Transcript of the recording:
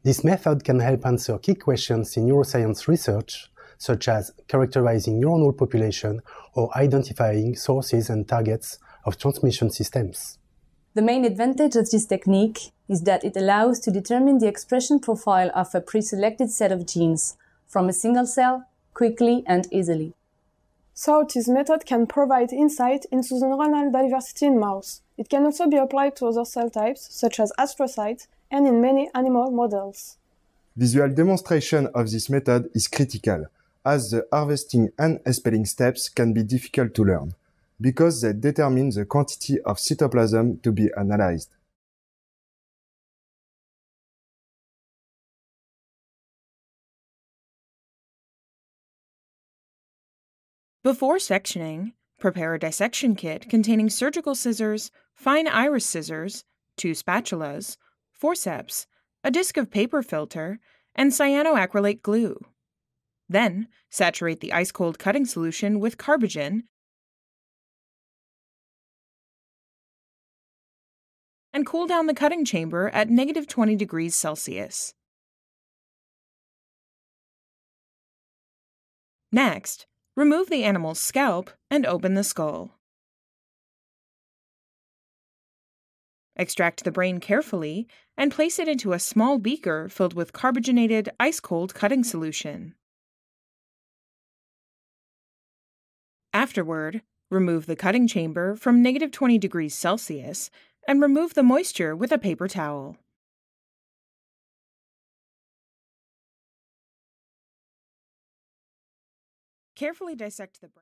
This method can help answer key questions in neuroscience research, such as characterizing neuronal population or identifying sources and targets of transmission systems. The main advantage of this technique is that it allows to determine the expression profile of a pre-selected set of genes from a single cell quickly and easily. So this method can provide insight into the neuronal diversity in mouse. It can also be applied to other cell types, such as astrocytes, and in many animal models. Visual demonstration of this method is critical, as the harvesting and spelling steps can be difficult to learn, because they determine the quantity of cytoplasm to be analyzed. Before sectioning, prepare a dissection kit containing surgical scissors, fine iris scissors, 2 spatulas, forceps, a disc of paper filter, and cyanoacrylate glue. Then, saturate the ice-cold cutting solution with carbogen and cool down the cutting chamber at -20 degrees Celsius. Next, remove the animal's scalp and open the skull. Extract the brain carefully and place it into a small beaker filled with carbogenated, ice-cold cutting solution. Afterward, remove the cutting chamber from -20 degrees Celsius and remove the moisture with a paper towel. Carefully dissect the brain.